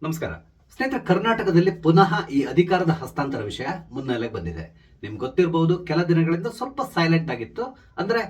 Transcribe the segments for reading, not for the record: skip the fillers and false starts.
ನಮಸ್ಕಾರ ಸ್ನೇಹಿತರೆ, ಕರ್ನಾಟಕದಲ್ಲಿ ಪುನಃ ಈ ಅಧಿಕಾರದ ಹಸ್ತಾಂತರ ವಿಷಯ ಮುನ್ನೆಲೆಗೆ ಬಂದಿದೆ. ನಿಮ್ಗೆ ಗೊತ್ತಿರಬಹುದು, ಕೆಲ ದಿನಗಳಿಂದ ಸ್ವಲ್ಪ ಸೈಲೆಂಟ್ ಆಗಿತ್ತು. ಅಂದ್ರೆ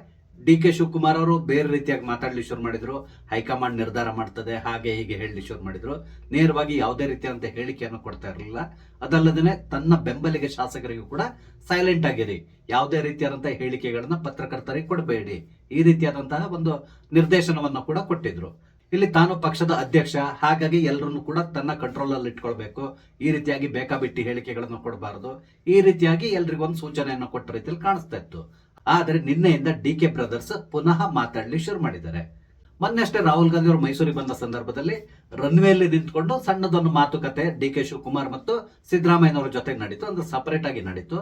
ಡಿ ಕೆ ಶಿವಕುಮಾರ್ ಅವರು ಬೇರೆ ರೀತಿಯಾಗಿ ಮಾತಾಡಲಿ ಶುರು ಮಾಡಿದ್ರು. ಹೈಕಮಾಂಡ್ ನಿರ್ಧಾರ ಮಾಡ್ತದೆ, ಹಾಗೆ ಹೀಗೆ ಹೇಳಲಿ ಶುರು ಮಾಡಿದ್ರು. ನೇರವಾಗಿ ಯಾವುದೇ ರೀತಿಯಾದಂತ ಹೇಳಿಕೆಯನ್ನು ಕೊಡ್ತಾ ಇರಲಿಲ್ಲ. ಅದಲ್ಲದೆ ತನ್ನ ಬೆಂಬಲಿಗೆ ಶಾಸಕರಿಗೂ ಕೂಡ ಸೈಲೆಂಟ್ ಆಗಿರಿ, ಯಾವುದೇ ರೀತಿಯಾದಂತಹ ಹೇಳಿಕೆಗಳನ್ನ ಪತ್ರಕರ್ತರಿಗೆ ಕೊಡಬೇಡಿ, ಈ ರೀತಿಯಾದಂತಹ ಒಂದು ನಿರ್ದೇಶನವನ್ನು ಕೂಡ ಕೊಟ್ಟಿದ್ರು. ಇಲ್ಲಿ ತಾನು ಪಕ್ಷದ ಅಧ್ಯಕ್ಷ, ಹಾಗಾಗಿ ಎಲ್ಲರನ್ನು ಕೂಡ ತನ್ನ ಕಂಟ್ರೋಲ್ ಅಲ್ಲಿ ಇಟ್ಕೊಳ್ಬೇಕು, ಈ ರೀತಿಯಾಗಿ ಬೇಕಾಬಿಟ್ಟಿ ಹೇಳಿಕೆಗಳನ್ನು ಕೊಡಬಾರದು, ಈ ರೀತಿಯಾಗಿ ಎಲ್ರಿಗೊಂದು ಸೂಚನೆಯನ್ನು ಕೊಟ್ಟ ರೀತಿಯಲ್ಲಿ ಕಾಣಿಸ್ತಾ ಇತ್ತು. ಆದ್ರೆ ನಿನ್ನೆಯಿಂದ ಡಿ ಕೆ ಬ್ರದರ್ಸ್ ಪುನಃ ಮಾತಾಡ್ಲಿ ಶುರು ಮಾಡಿದ್ದಾರೆ. ಮೊನ್ನೆ ಅಷ್ಟೇ ರಾಹುಲ್ ಗಾಂಧಿ ಅವರು ಮೈಸೂರಿಗೆ ಬಂದ ಸಂದರ್ಭದಲ್ಲಿ ರನ್ವೇಯಲ್ಲಿ ನಿಂತ್ಕೊಂಡು ಸಣ್ಣದೊಂದು ಮಾತುಕತೆ ಡಿ ಕೆ ಶಿವಕುಮಾರ್ ಮತ್ತು ಸಿದ್ದರಾಮಯ್ಯನವರ ಜೊತೆ ನಡೀತು. ಅಂದ್ರೆ ಸಪರೇಟ್ ಆಗಿ ನಡೀತು.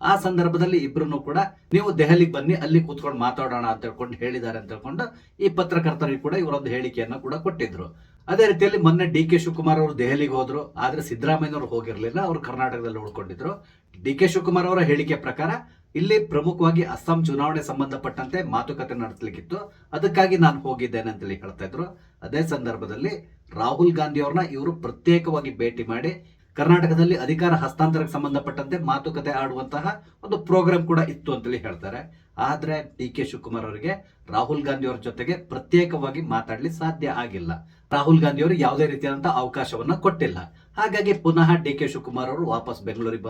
ಆ ಸಂದರ್ಭದಲ್ಲಿ ಇಬ್ರು ಕೂಡ ನೀವು ದೆಹಲಿಗೆ ಬನ್ನಿ, ಅಲ್ಲಿ ಕೂತ್ಕೊಂಡು ಮಾತಾಡೋಣ ಅಂತ ಹೇಳ್ಕೊಂಡು ಹೇಳಿದ್ದಾರೆ ಅಂತ ಹೇಳ್ಕೊಂಡು ಈ ಪತ್ರಕರ್ತರಿಗೆ ಕೂಡ ಇವರೊಂದು ಹೇಳಿಕೆಯನ್ನ ಕೂಡ ಕೊಟ್ಟಿದ್ರು. ಅದೇ ರೀತಿಯಲ್ಲಿ ಮೊನ್ನೆ ಡಿ ಕೆ ಶಿವಕುಮಾರ್ ಅವರು ದೆಹಲಿಗೆ ಹೋದ್ರು, ಆದ್ರೆ ಸಿದ್ದರಾಮಯ್ಯನವರು ಹೋಗಿರ್ಲಿಲ್ಲ, ಅವರು ಕರ್ನಾಟಕದಲ್ಲಿ ಉಳ್ಕೊಂಡಿದ್ರು. ಡಿ ಕೆ ಶಿವಕುಮಾರ್ ಅವರ ಹೇಳಿಕೆ ಪ್ರಕಾರ ಇಲ್ಲಿ ಪ್ರಮುಖವಾಗಿ ಅಸ್ಸಾಂ ಚುನಾವಣೆ ಸಂಬಂಧಪಟ್ಟಂತೆ ಮಾತುಕತೆ ನಡೆಸಲಿಕ್ಕಿತ್ತು, ಅದಕ್ಕಾಗಿ ನಾನು ಹೋಗಿದ್ದೇನೆ ಅಂತೇಳಿ ಹೇಳ್ತಾ ಇದ್ರು. ಅದೇ ಸಂದರ್ಭದಲ್ಲಿ ರಾಹುಲ್ ಗಾಂಧಿ ಅವ್ರನ್ನ ಇವರು ಪ್ರತ್ಯೇಕವಾಗಿ ಭೇಟಿ ಮಾಡಿ ಕರ್ನಾಟಕದಲ್ಲಿ ಅಧಿಕಾರ ಹಸ್ತಾಂತರಕ್ಕೆ ಸಂಬಂಧಪಟ್ಟಂತೆ ಮಾತುಕತೆ ಆಡುವಂತಹ ಒಂದು ಪ್ರೋಗ್ರಾಮ್ ಕೂಡ ಇತ್ತು ಅಂತೇಳಿ ಹೇಳ್ತಾರೆ. ಆದ್ರೆ ಡಿ ಕೆ ಶಿವಕುಮಾರ್ ಅವರಿಗೆ ರಾಹುಲ್ ಗಾಂಧಿ ಅವರ ಜೊತೆಗೆ ಪ್ರತ್ಯೇಕವಾಗಿ ಮಾತಾಡ್ಲಿ ಸಾಧ್ಯ ಆಗಿಲ್ಲ. ರಾಹುಲ್ ಗಾಂಧಿ ಅವರು ಯಾವುದೇ ರೀತಿಯಾದಂತಹ ಅವಕಾಶವನ್ನ ಕೊಟ್ಟಿಲ್ಲ. ಹಾಗಾಗಿ ಪುನಃ ಡಿ ಕೆ ಶಿವಕುಮಾರ್ ಅವರು ವಾಪಸ್ ಬೆಂಗಳೂರಿಗೆ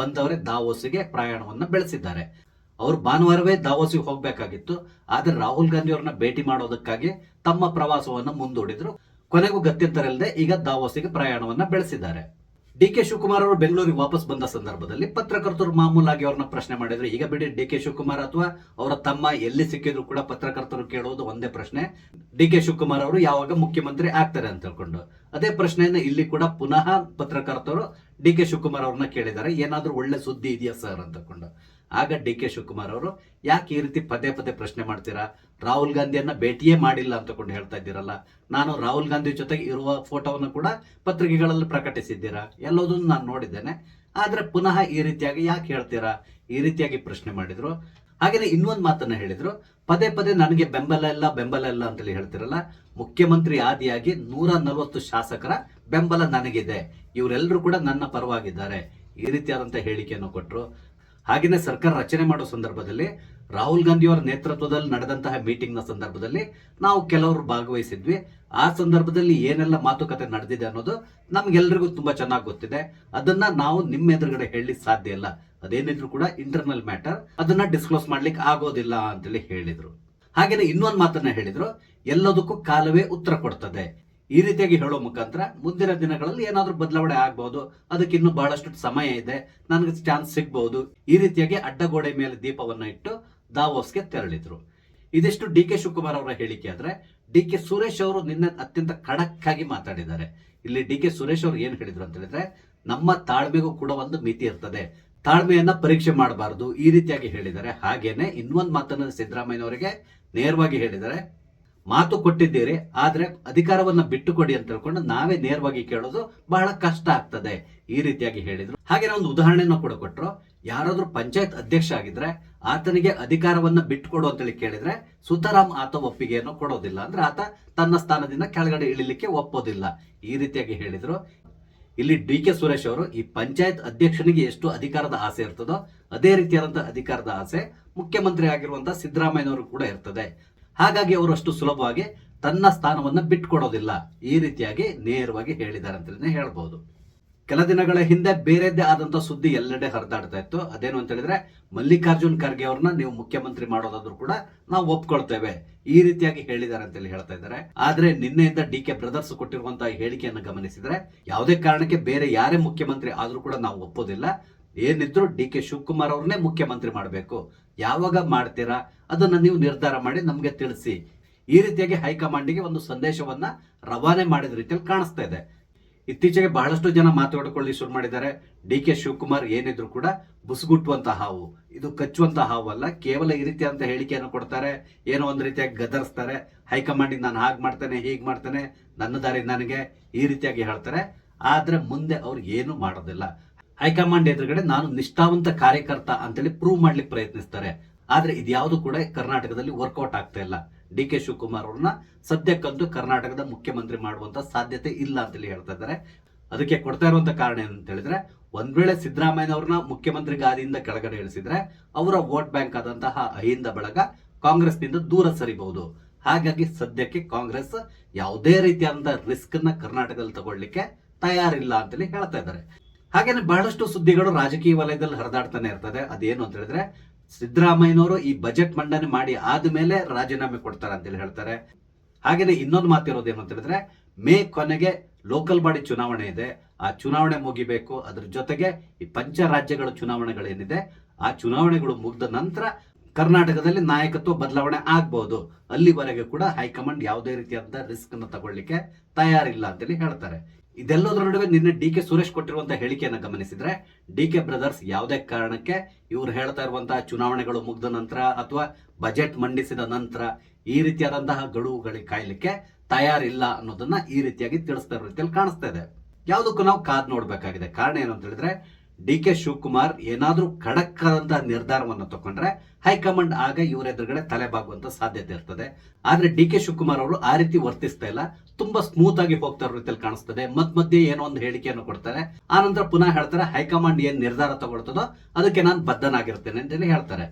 ಬಂದವರೇ ದಾವೋಸಿಗೆ ಪ್ರಯಾಣವನ್ನ ಬೆಳೆಸಿದ್ದಾರೆ. ಅವರು ಭಾನುವಾರವೇ ದಾವೋಸಿಗೆ ಹೋಗ್ಬೇಕಾಗಿತ್ತು, ಆದ್ರೆ ರಾಹುಲ್ ಗಾಂಧಿ ಅವ್ರನ್ನ ಭೇಟಿ ಮಾಡೋದಕ್ಕಾಗಿ ತಮ್ಮ ಪ್ರವಾಸವನ್ನ ಮುಂದೂಡಿದ್ರು. ಕೊನೆಗೂ ಗತ್ಯಂತರ ಇಲ್ಲದೆ ಈಗ ದಾವೋಸಿಗೆ ಪ್ರಯಾಣವನ್ನ ಬೆಳೆಸಿದ್ದಾರೆ. ಡಿ ಕೆ ಶಿವಕುಮಾರ್ ಅವರು ಬೆಂಗಳೂರಿಗೆ ವಾಪಸ್ ಬಂದ ಸಂದರ್ಭದಲ್ಲಿ ಪತ್ರಕರ್ತರು ಮಾಮೂಲಾಗಿ ಅವ್ರನ್ನ ಪ್ರಶ್ನೆ ಮಾಡಿದ್ರು. ಈಗ ಬಿಡಿ, ಡಿ ಕೆ ಶಿವಕುಮಾರ್ ಅಥವಾ ಅವರ ತಮ್ಮ ಎಲ್ಲಿ ಸಿಕ್ಕಿದ್ರು ಕೂಡ ಪತ್ರಕರ್ತರು ಕೇಳುವುದು ಒಂದೇ ಪ್ರಶ್ನೆ, ಡಿ ಕೆ ಶಿವಕುಮಾರ್ ಅವರು ಯಾವಾಗ ಮುಖ್ಯಮಂತ್ರಿ ಆಗ್ತಾರೆ ಅಂತ ಹೇಳ್ಕೊಂಡು. ಅದೇ ಪ್ರಶ್ನೆಯನ್ನ ಇಲ್ಲಿ ಕೂಡ ಪುನಃ ಪತ್ರಕರ್ತರು ಡಿ ಕೆ ಶಿವಕುಮಾರ್ ಅವ್ರನ್ನ ಕೇಳಿದ್ದಾರೆ, ಏನಾದ್ರೂ ಒಳ್ಳೆ ಸುದ್ದಿ ಇದೆಯಾ ಸರ್ ಅಂತ ಹೇಳ್ಕೊಂಡು. ಆಗ ಡಿ ಕೆ ಶಿವಕುಮಾರ್ ಅವರು, ಯಾಕೆ ಈ ರೀತಿ ಪದೇ ಪದೇ ಪ್ರಶ್ನೆ ಮಾಡ್ತೀರಾ, ರಾಹುಲ್ ಗಾಂಧಿಯನ್ನ ಭೇಟಿಯೇ ಮಾಡಿಲ್ಲ ಅಂತಕೊಂಡು ಹೇಳ್ತಾ ಇದ್ದೀರಲ್ಲ, ನಾನು ರಾಹುಲ್ ಗಾಂಧಿ ಜೊತೆಗೆ ಇರುವ ಫೋಟೋವನ್ನು ಕೂಡ ಪತ್ರಿಕೆಗಳಲ್ಲಿ ಪ್ರಕಟಿಸಿದ್ದೀರಾ, ಎಲ್ಲದನ್ನು ನಾನು ನೋಡಿದ್ದೇನೆ, ಆದ್ರೆ ಪುನಃ ಈ ರೀತಿಯಾಗಿ ಯಾಕೆ ಹೇಳ್ತೀರಾ, ಈ ರೀತಿಯಾಗಿ ಪ್ರಶ್ನೆ ಮಾಡಿದ್ರು. ಹಾಗೇನೆ ಇನ್ನೊಂದು ಮಾತನ್ನ ಹೇಳಿದ್ರು, ಪದೇ ಪದೇ ನನಗೆ ಬೆಂಬಲ ಇಲ್ಲ ಅಂತೇಳಿ ಹೇಳ್ತಿರಲ್ಲ, ಮುಖ್ಯಮಂತ್ರಿ ಆದಿಯಾಗಿ 140 ಶಾಸಕರ ಬೆಂಬಲ ನನಗಿದೆ, ಇವರೆಲ್ಲರೂ ಕೂಡ ನನ್ನ ಪರವಾಗಿದ್ದಾರೆ, ಈ ರೀತಿಯಾದಂತಹ ಹೇಳಿಕೆಯನ್ನು ಕೊಟ್ಟರು. ಹಾಗೆಯೇ ಸರ್ಕಾರ ರಚನೆ ಮಾಡೋ ಸಂದರ್ಭದಲ್ಲಿ ರಾಹುಲ್ ಗಾಂಧಿ ಅವರ ನೇತೃತ್ವದಲ್ಲಿ ನಡೆದಂತಹ ಮೀಟಿಂಗ್ ನ ಸಂದರ್ಭದಲ್ಲಿ ನಾವು ಕೆಲವರು ಭಾಗವಹಿಸಿದ್ವಿ. ಆ ಸಂದರ್ಭದಲ್ಲಿ ಏನೆಲ್ಲ ಮಾತುಕತೆ ನಡೆದಿದೆ ಅನ್ನೋದು ನಮ್ಗೆಲ್ರಿಗೂ ತುಂಬಾ ಚೆನ್ನಾಗಿ ಗೊತ್ತಿದೆ. ಅದನ್ನ ನಾವು ನಿಮ್ಮ ಎದುರುಗಡೆ ಹೇಳಲಿಕ್ಕೆ ಸಾಧ್ಯ ಇಲ್ಲ, ಅದೇನಿದ್ರು ಕೂಡ ಇಂಟರ್ನಲ್ ಮ್ಯಾಟರ್, ಅದನ್ನ ಡಿಸ್ಕ್ಲೋಸ್ ಮಾಡ್ಲಿಕ್ಕೆ ಆಗೋದಿಲ್ಲ ಅಂತೇಳಿ ಹೇಳಿದ್ರು. ಹಾಗೇನೆ ಇನ್ನೊಂದು ಮಾತನ್ನ ಹೇಳಿದ್ರು, ಎಲ್ಲದಕ್ಕೂ ಕಾಲವೇ ಉತ್ತರ ಕೊಡ್ತದೆ. ಈ ರೀತಿಯಾಗಿ ಹೇಳೋ ಮುಖಾಂತರ ಮುಂದಿನ ದಿನಗಳಲ್ಲಿ ಏನಾದ್ರೂ ಬದಲಾವಣೆ ಆಗಬಹುದು, ಅದಕ್ಕೆ ಇನ್ನು ಬಹಳಷ್ಟು ಸಮಯ ಇದೆ, ನನಗೆ ಚಾನ್ಸ್ ಸಿಗಬಹುದು, ಈ ರೀತಿಯಾಗಿ ಅಡ್ಡಗೋಡೆ ಮೇಲೆ ದೀಪವನ್ನ ಇಟ್ಟು ದಾವೋಸ್ಗೆ ತೆರಳಿದ್ರು. ಇದಿಷ್ಟು ಡಿ ಕೆ ಶಿವಕುಮಾರ್ ಅವರ ಹೇಳಿಕೆ. ಆದ್ರೆ ಡಿ ಕೆ ಸುರೇಶ್ ಅವರು ನಿನ್ನೆ ಅತ್ಯಂತ ಖಡಕ್ ಆಗಿ ಮಾತಾಡಿದ್ದಾರೆ. ಇಲ್ಲಿ ಡಿ ಕೆ ಸುರೇಶ್ ಅವರು ಏನ್ ಹೇಳಿದ್ರು ಅಂತ ಹೇಳಿದ್ರೆ, ನಮ್ಮ ತಾಳ್ಮೆಗೂ ಕೂಡ ಒಂದು ಮಿತಿ ಇರ್ತದೆ, ತಾಳ್ಮೆಯನ್ನ ಪರೀಕ್ಷೆ ಮಾಡಬಾರದು, ಈ ರೀತಿಯಾಗಿ ಹೇಳಿದ್ದಾರೆ. ಹಾಗೇನೆ ಇನ್ನೊಂದು ಮಾತನ್ನ ಸಿದ್ದರಾಮಯ್ಯನವರಿಗೆ ನೇರವಾಗಿ ಹೇಳಿದ್ದಾರೆ, ಮಾತು ಕೊಟ್ಟಿದ್ದೀರಿ, ಆದ್ರೆ ಅಧಿಕಾರವನ್ನ ಬಿಟ್ಟುಕೊಡಿ ಅಂತ ಹೇಳ್ಕೊಂಡು ನಾವೇ ನೇರವಾಗಿ ಕೇಳೋದು ಬಹಳ ಕಷ್ಟ ಆಗ್ತದೆ, ಈ ರೀತಿಯಾಗಿ ಹೇಳಿದ್ರು. ಹಾಗೆ ಒಂದು ಉದಾಹರಣೆಯನ್ನು ಕೂಡ ಕೊಟ್ಟರು. ಯಾರಾದ್ರೂ ಪಂಚಾಯತ್ ಅಧ್ಯಕ್ಷ ಆಗಿದ್ರೆ ಆತನಿಗೆ ಅಧಿಕಾರವನ್ನ ಬಿಟ್ಟುಕೊಡು ಅಂತೇಳಿ ಕೇಳಿದ್ರೆ ಸುತಾರಾಮ್ ಆತ ಒಪ್ಪಿಗೆಯನ್ನು ಕೊಡೋದಿಲ್ಲ, ಅಂದ್ರೆ ಆತ ತನ್ನ ಸ್ಥಾನದಿಂದ ಕೆಳಗಡೆ ಇಳಿಲಿಕ್ಕೆ ಒಪ್ಪೋದಿಲ್ಲ, ಈ ರೀತಿಯಾಗಿ ಹೇಳಿದ್ರು. ಇಲ್ಲಿ ಡಿ ಕೆ ಸುರೇಶ್ ಅವರು, ಈ ಪಂಚಾಯತ್ ಅಧ್ಯಕ್ಷನಿಗೆ ಎಷ್ಟು ಅಧಿಕಾರದ ಆಸೆ ಇರ್ತದೋ ಅದೇ ರೀತಿಯಾದಂತಹ ಅಧಿಕಾರದ ಆಸೆ ಮುಖ್ಯಮಂತ್ರಿ ಆಗಿರುವಂತಹ ಸಿದ್ದರಾಮಯ್ಯನವರು ಕೂಡ ಇರ್ತದೆ. ಹಾಗಾಗಿ ಅವರು ಅಷ್ಟು ಸುಲಭವಾಗಿ ತನ್ನ ಸ್ಥಾನವನ್ನ ಬಿಟ್ಕೊಡೋದಿಲ್ಲ, ಈ ರೀತಿಯಾಗಿ ನೇರವಾಗಿ ಹೇಳಿದ್ದಾರೆ ಅಂತಲೇ ಹೇಳ್ಬಹುದು. ಕೆಲ ದಿನಗಳ ಹಿಂದೆ ಬೇರೆದ್ದೇ ಆದಂತಹ ಸುದ್ದಿ ಎಲ್ಲೆಡೆ ಹರಿದಾಡ್ತಾ ಇತ್ತು. ಅದೇನು ಅಂತ ಹೇಳಿದ್ರೆ, ಮಲ್ಲಿಕಾರ್ಜುನ್ ಖರ್ಗೆ ಅವ್ರನ್ನ ನೀವು ಮುಖ್ಯಮಂತ್ರಿ ಮಾಡೋದಾದ್ರೂ ಕೂಡ ನಾವು ಒಪ್ಕೊಳ್ತೇವೆ, ಈ ರೀತಿಯಾಗಿ ಹೇಳಿದ್ದಾರೆ ಅಂತೇಳಿ ಹೇಳ್ತಾ ಇದ್ದಾರೆ. ಆದ್ರೆ ನಿನ್ನೆಯಿಂದ ಡಿ ಕೆ ಬ್ರದರ್ಸ್ ಕೊಟ್ಟಿರುವಂತಹ ಹೇಳಿಕೆಯನ್ನು ಗಮನಿಸಿದ್ರೆ, ಯಾವುದೇ ಕಾರಣಕ್ಕೆ ಬೇರೆ ಯಾರೇ ಮುಖ್ಯಮಂತ್ರಿ ಆದ್ರೂ ಕೂಡ ನಾವು ಒಪ್ಪೋದಿಲ್ಲ, ಏನಿದ್ರು ಡಿ ಕೆ ಶಿವಕುಮಾರ್ ಅವ್ರನ್ನೇ ಮುಖ್ಯಮಂತ್ರಿ ಮಾಡಬೇಕು, ಯಾವಾಗ ಮಾಡ್ತೀರಾ ಅದನ್ನ ನೀವು ನಿರ್ಧಾರ ಮಾಡಿ ನಮ್ಗೆ ತಿಳಿಸಿ, ಈ ರೀತಿಯಾಗಿ ಹೈಕಮಾಂಡ್ಗೆ ಒಂದು ಸಂದೇಶವನ್ನ ರವಾನೆ ಮಾಡಿದ ರೀತಿಯಲ್ಲಿ ಕಾಣಿಸ್ತಾ ಇದೆ. ಇತ್ತೀಚೆಗೆ ಬಹಳಷ್ಟು ಜನ ಮಾತಾಡಿಕೊಳ್ಳಿ ಶುರು ಮಾಡಿದ್ದಾರೆ, ಡಿ ಕೆ ಶಿವಕುಮಾರ್ ಏನಿದ್ರು ಕೂಡ ಬುಸುಗುಟ್ಟುವಂತ ಹಾವು, ಇದು ಕಚ್ಚುವಂತ ಹಾವು ಅಲ್ಲ, ಕೇವಲ ಈ ರೀತಿಯಾದಂತ ಹೇಳಿಕೆಯನ್ನು ಕೊಡ್ತಾರೆ, ಏನೋ ಒಂದು ರೀತಿಯಾಗಿ ಗದರಿಸ್ತಾರೆ, ಹೈಕಮಾಂಡಿಗೆ ನಾನು ಹಾಗೆ ಮಾಡ್ತೇನೆ ಹೀಗೆ ಮಾಡ್ತೇನೆ, ನನ್ನ ದಾರಿ ನನಗೆ, ಈ ರೀತಿಯಾಗಿ ಹೇಳ್ತಾರೆ. ಆದ್ರೆ ಮುಂದೆ ಅವ್ರು ಏನು ಮಾಡೋದಿಲ್ಲ. ಹೈಕಮಾಂಡ್ ಎದುರುಗಡೆ ನಾನು ನಿಷ್ಠಾವಂತ ಕಾರ್ಯಕರ್ತ ಅಂತೇಳಿ ಪ್ರೂವ್ ಮಾಡ್ಲಿಕ್ಕೆ ಪ್ರಯತ್ನಿಸ್ತಾರೆ. ಆದ್ರೆ ಇದ್ಯಾವುದು ಕೂಡ ಕರ್ನಾಟಕದಲ್ಲಿ ವರ್ಕೌಟ್ ಆಗ್ತಾ ಇಲ್ಲ. ಡಿ ಕೆ ಶಿವಕುಮಾರ್ ಅವ್ರನ್ನ ಸದ್ಯಕ್ಕಂತೂ ಕರ್ನಾಟಕದ ಮುಖ್ಯಮಂತ್ರಿ ಮಾಡುವಂತ ಸಾಧ್ಯತೆ ಇಲ್ಲ ಅಂತೇಳಿ ಹೇಳ್ತಾ ಇದ್ದಾರೆ. ಅದಕ್ಕೆ ಕೊಡ್ತಾ ಇರುವಂತ ಕಾರಣ ಏನಂತ ಹೇಳಿದ್ರೆ, ಒಂದ್ ವೇಳೆ ಸಿದ್ದರಾಮಯ್ಯನವ್ರನ್ನ ಮುಖ್ಯಮಂತ್ರಿ ಗಾದಿಯಿಂದ ಕೆಳಗಡೆ ಇಳಿಸಿದ್ರೆ ಅವರ ವೋಟ್ ಬ್ಯಾಂಕ್ ಆದಂತಹ ಅಹಿಂದ ಬಳಗ ಕಾಂಗ್ರೆಸ್ನಿಂದ ದೂರ ಸರಿಬಹುದು. ಹಾಗಾಗಿ ಸದ್ಯಕ್ಕೆ ಕಾಂಗ್ರೆಸ್ ಯಾವುದೇ ರೀತಿಯಾದಂತಹ ರಿಸ್ಕ್ ನ ಕರ್ನಾಟಕದಲ್ಲಿ ತಗೊಳ್ಳಿಕ್ಕೆ ತಯಾರಿಲ್ಲ ಅಂತೇಳಿ ಹೇಳ್ತಾ ಇದ್ದಾರೆ. ಹಾಗೇನೆ ಬಹಳಷ್ಟು ಸುದ್ದಿಗಳು ರಾಜಕೀಯ ವಲಯದಲ್ಲಿ ಹರಿದಾಡ್ತಾನೆ ಇರ್ತದೆ. ಅದೇನು ಅಂತ ಹೇಳಿದ್ರೆ, ಸಿದ್ದರಾಮಯ್ಯನವರು ಈ ಬಜೆಟ್ ಮಂಡನೆ ಮಾಡಿ ಆದ್ಮೇಲೆ ರಾಜೀನಾಮೆ ಕೊಡ್ತಾರೆ ಅಂತೇಳಿ ಹೇಳ್ತಾರೆ. ಹಾಗೇನೆ ಇನ್ನೊಂದು ಮಾತಿರೋದೇನು ಅಂತ ಹೇಳಿದ್ರೆ, ಮೇ ಕೊನೆಗೆ ಲೋಕಲ್ ಬಾಡಿ ಚುನಾವಣೆ ಇದೆ, ಆ ಚುನಾವಣೆ ಮುಗಿಬೇಕು. ಅದ್ರ ಜೊತೆಗೆ ಈ ಪಂಚ ರಾಜ್ಯಗಳ ಚುನಾವಣೆಗಳೇನಿದೆ ಆ ಚುನಾವಣೆಗಳು ಮುಗಿದ ನಂತರ ಕರ್ನಾಟಕದಲ್ಲಿ ನಾಯಕತ್ವ ಬದಲಾವಣೆ ಆಗ್ಬಹುದು. ಅಲ್ಲಿವರೆಗೆ ಕೂಡ ಹೈಕಮಾಂಡ್ ಯಾವುದೇ ರೀತಿಯಾದ ರಿಸ್ಕ್ ಅನ್ನು ತಗೊಳ್ಳಿಕ್ಕೆ ತಯಾರಿಲ್ಲ ಅಂತೇಳಿ ಹೇಳ್ತಾರೆ. ಇದೆಲ್ಲದರ ನಡುವೆ ನಿನ್ನೆ ಡಿ ಕೆ ಸುರೇಶ್ ಕೊಟ್ಟಿರುವಂತಹ ಹೇಳಿಕೆಯನ್ನು ಗಮನಿಸಿದ್ರೆ, ಡಿ ಕೆ ಬ್ರದರ್ಸ್ ಯಾವುದೇ ಕಾರಣಕ್ಕೆ ಇವ್ರು ಹೇಳ್ತಾ ಇರುವಂತಹ ಚುನಾವಣೆಗಳು ಮುಗಿದ ನಂತರ ಅಥವಾ ಬಜೆಟ್ ಮಂಡಿಸಿದ ನಂತರ ಈ ರೀತಿಯಾದಂತಹ ಗಡುವುಗಳಿಗೆ ಕಾಯ್ಲಿಕ್ಕೆ ತಯಾರಿಲ್ಲ ಅನ್ನೋದನ್ನ ಈ ರೀತಿಯಾಗಿ ತಿಳಿಸ್ತಾ ಇರೋ ರೀತಿಯಲ್ಲಿ ಕಾಣಿಸ್ತಾ ಇದೆ. ಯಾವುದಕ್ಕೂ ನಾವು ಕಾದ್ ನೋಡ್ಬೇಕಾಗಿದೆ. ಕಾರಣ ಏನು ಅಂತ ಹೇಳಿದ್ರೆ, ಡಿ ಕೆ ಶಿವಕುಮಾರ್ ಏನಾದ್ರೂ ಖಡಕ್ ಆದಂತಹ ನಿರ್ಧಾರವನ್ನು ತಗೊಂಡ್ರೆ ಹೈಕಮಾಂಡ್ ಆಗ ಇವರ ಎದುರುಗಡೆ ತಲೆ ಬಾಗುವಂತ ಸಾಧ್ಯತೆ ಇರ್ತದೆ. ಆದ್ರೆ ಡಿ ಕೆ ಶಿವಕುಮಾರ್ ಅವರು ಆ ರೀತಿ ವರ್ತಿಸ್ತಾ ಇಲ್ಲ, ತುಂಬಾ ಸ್ಮೂತ್ ಆಗಿ ಹೋಗ್ತಾ ಇರೋ ರೀತಿಯಲ್ಲಿ ಕಾಣಿಸ್ತದೆ. ಮಧ್ಯೆ ಏನೋ ಒಂದು ಹೇಳಿಕೆಯನ್ನು ಕೊಡ್ತಾರೆ, ಆ ನಂತರ ಪುನಃ ಹೇಳ್ತಾರೆ ಹೈಕಮಾಂಡ್ ಏನ್ ನಿರ್ಧಾರ ತಗೊಳ್ತದೋ ಅದಕ್ಕೆ ನಾನು ಬದ್ಧನಾಗಿರ್ತೇನೆ ಅಂತೇಳಿ ಹೇಳ್ತಾರೆ.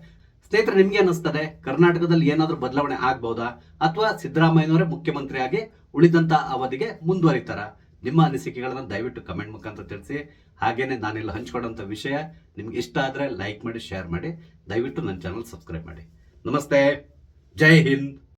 ಸ್ನೇಹಿತರೆ, ನಿಮ್ಗೆ ಅನಿಸ್ತದೆ ಕರ್ನಾಟಕದಲ್ಲಿ ಏನಾದ್ರೂ ಬದಲಾವಣೆ ಆಗ್ಬಹುದಾ ಅಥವಾ ಸಿದ್ದರಾಮಯ್ಯನವರೇ ಮುಖ್ಯಮಂತ್ರಿ ಆಗಿ ಉಳಿದಂತ ಅವಧಿಗೆ ಮುಂದುವರಿತಾರ? ನಿಮ್ಮ ಅನಿಸಿಕೆಗಳನ್ನ ದಯವಿಟ್ಟು ಕಮೆಂಟ್ ಮುಖಾಂತರ ತಿಳಿಸಿ. ಹಾಗೇನೆ ನಾನಿಲ್ಲಿ ಹಂಚ್ಕೊಂಡಂತ ವಿಷಯ ನಿಮ್ಗೆ ಇಷ್ಟ ಆದ್ರೆ ಲೈಕ್ ಮಾಡಿ, ಶೇರ್ ಮಾಡಿ, ದಯವಿಟ್ಟು ನನ್ನ ಚಾನಲ್ ಸಬ್ಸ್ಕ್ರೈಬ್ ಮಾಡಿ. ನಮಸ್ತೆ, ಜೈ ಹಿಂದ್.